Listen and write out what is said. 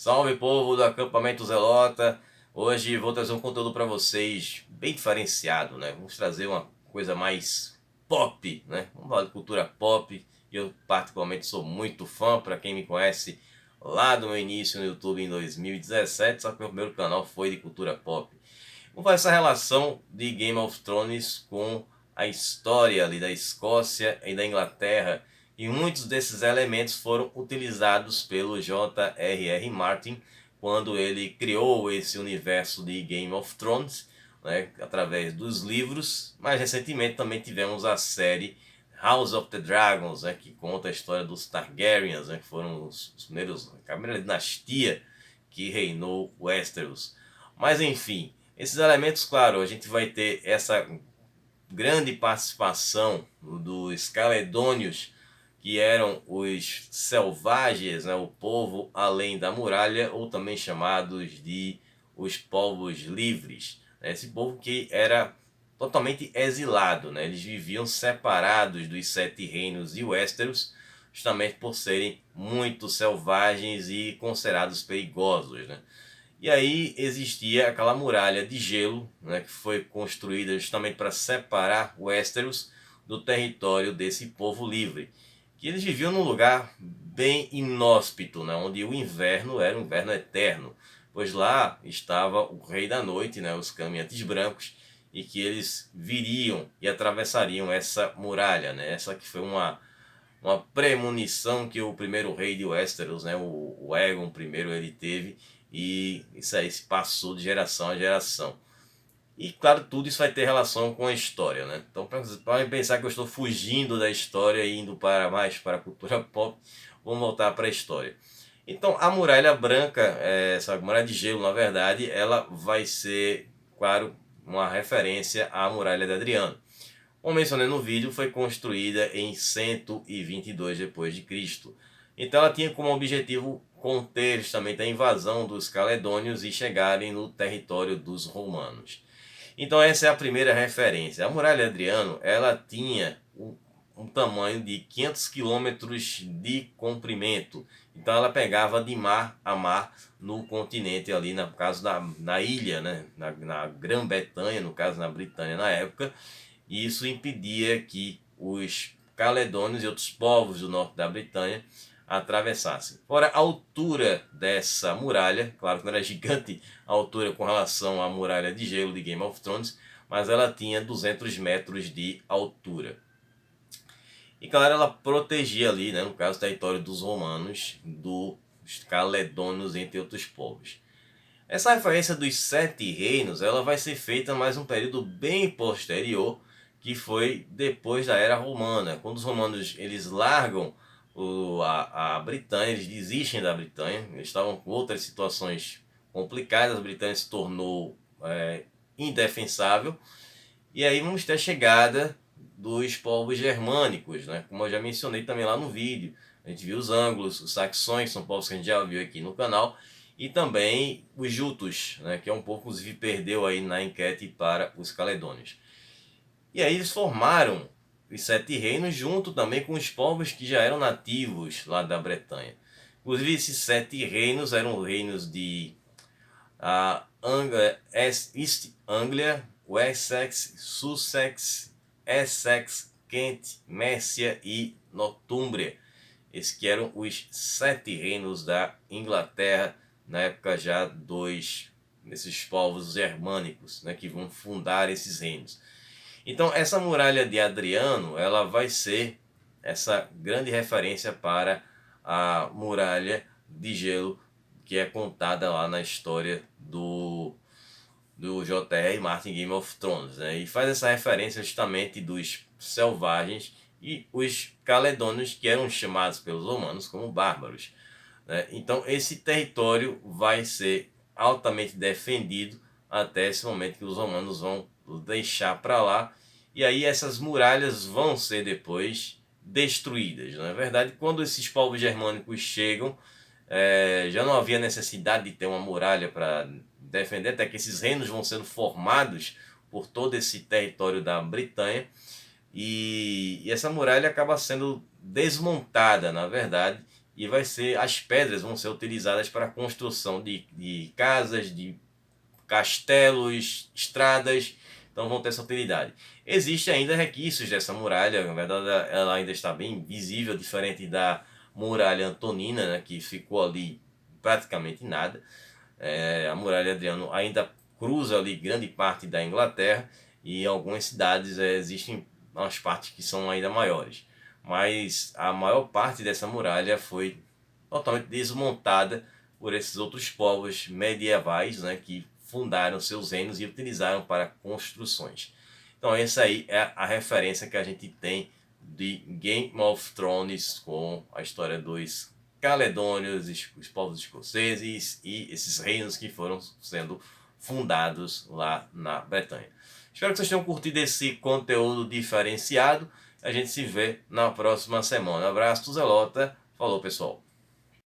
Salve, povo do acampamento Zelota. Hoje vou trazer um conteúdo para vocês bem diferenciado, né? Vamos trazer uma coisa mais pop, né? Vamos falar de cultura pop. Eu particularmente sou muito fã, para quem me conhece lá do meu início no YouTube em 2017, só que meu primeiro canal foi de cultura pop. Vamos fazer essa relação de Game of Thrones com a história ali da Escócia e da Inglaterra. E muitos desses elementos foram utilizados pelo J.R.R. Martin quando ele criou esse universo de Game of Thrones, né, através dos livros. Mais recentemente também tivemos a série House of the Dragons, né, que conta a história dos Targaryens, né, que foram os primeiros, a primeira dinastia que reinou Westeros. Mas enfim, esses elementos, claro, a gente vai ter essa grande participação dos Caledônios, que eram os selvagens, né, o povo além da muralha, ou também chamados de os povos livres. Esse povo que era totalmente exilado, né? Eles viviam separados dos Sete Reinos de Westeros, justamente por serem muito selvagens e considerados perigosos, né? E aí existia aquela muralha de gelo, né, que foi construída justamente para separar Westeros do território desse povo livre. Que eles viviam num lugar bem inóspito, né, onde o inverno era um inverno eterno, pois lá estava o Rei da Noite, né, os Caminhantes Brancos, e que eles viriam e atravessariam essa muralha, né, essa que foi uma premonição que o primeiro rei de Westeros, né, o Aegon I, ele teve, e isso aí se passou de geração a geração. E claro, tudo isso vai ter relação com a história, né? Então, para pensar que eu estou fugindo da história e indo para mais para a cultura pop, vamos voltar para a história. Então, a Muralha Branca, essa Muralha de Gelo, na verdade, ela vai ser, claro, uma referência à Muralha de Adriano. Como mencionei no vídeo, foi construída em 122 d.C. Então ela tinha como objetivo conter justamente a invasão dos caledônios e chegarem no território dos romanos. Então essa é a primeira referência. A muralha de Adriano, ela tinha um tamanho de 500 quilômetros de comprimento. Então ela pegava de mar a mar no continente ali, no caso na ilha, né? na Grã-Bretanha, no caso na Britânia na época. E isso impedia que os caledônios e outros povos do norte da Britânia atravessassem. Fora a altura dessa muralha, claro que não era gigante a altura com relação à muralha de gelo de Game of Thrones, mas ela tinha 200 metros de altura. E claro, ela protegia ali, né, no caso, o território dos romanos, dos caledônios, entre outros povos. Essa referência dos Sete Reinos, ela vai ser feita mais um período bem posterior, que foi depois da Era Romana, quando os romanos eles largam a Britânia, eles desistem da Britânia, eles estavam com outras situações complicadas, a Britânia se tornou indefensável, e aí vamos ter a chegada dos povos germânicos, né? Como eu já mencionei também lá no vídeo. A gente viu os ângulos, os saxões, são povos que a gente já viu aqui no canal, e também os jutos, né? Que é um povo que inclusive perdeu aí na enquete para os caledônios. E aí eles formaram os Sete Reinos junto também com os povos que já eram nativos lá da Bretanha. Inclusive esses Sete Reinos eram reinos de East Anglia, Wessex, Sussex, Essex, Kent, Mercia e Nortúmbria. Esses que eram os Sete Reinos da Inglaterra, na época já desses povos germânicos, né, que vão fundar esses reinos. Então essa muralha de Adriano, ela vai ser essa grande referência para a muralha de gelo que é contada lá na história do J.R. Martin Game of Thrones, né? E faz essa referência justamente dos selvagens e os caledônios, que eram chamados pelos romanos como bárbaros, né? Então esse território vai ser altamente defendido até esse momento que os romanos vão deixar para lá, e aí essas muralhas vão ser depois destruídas. Na verdade, quando esses povos germânicos chegam, já não havia necessidade de ter uma muralha para defender, até que esses reinos vão sendo formados por todo esse território da Bretanha, e essa muralha acaba sendo desmontada, na verdade, e as pedras vão ser utilizadas para a construção de casas, de castelos, estradas, então vão ter essa utilidade. Existem ainda resquícios dessa muralha, na verdade ela ainda está bem visível, diferente da muralha Antonina, né, que ficou ali praticamente nada. A muralha Adriano ainda cruza ali grande parte da Inglaterra e em algumas cidades existem umas partes que são ainda maiores. Mas a maior parte dessa muralha foi totalmente desmontada por esses outros povos medievais, né, que fundaram seus reinos e utilizaram para construções. Então essa aí é a referência que a gente tem de Game of Thrones, com a história dos caledônios, os povos escoceses e esses reinos que foram sendo fundados lá na Bretanha. Espero que vocês tenham curtido esse conteúdo diferenciado. A gente se vê na próxima semana. Um abraço, Zelota. Falou, pessoal.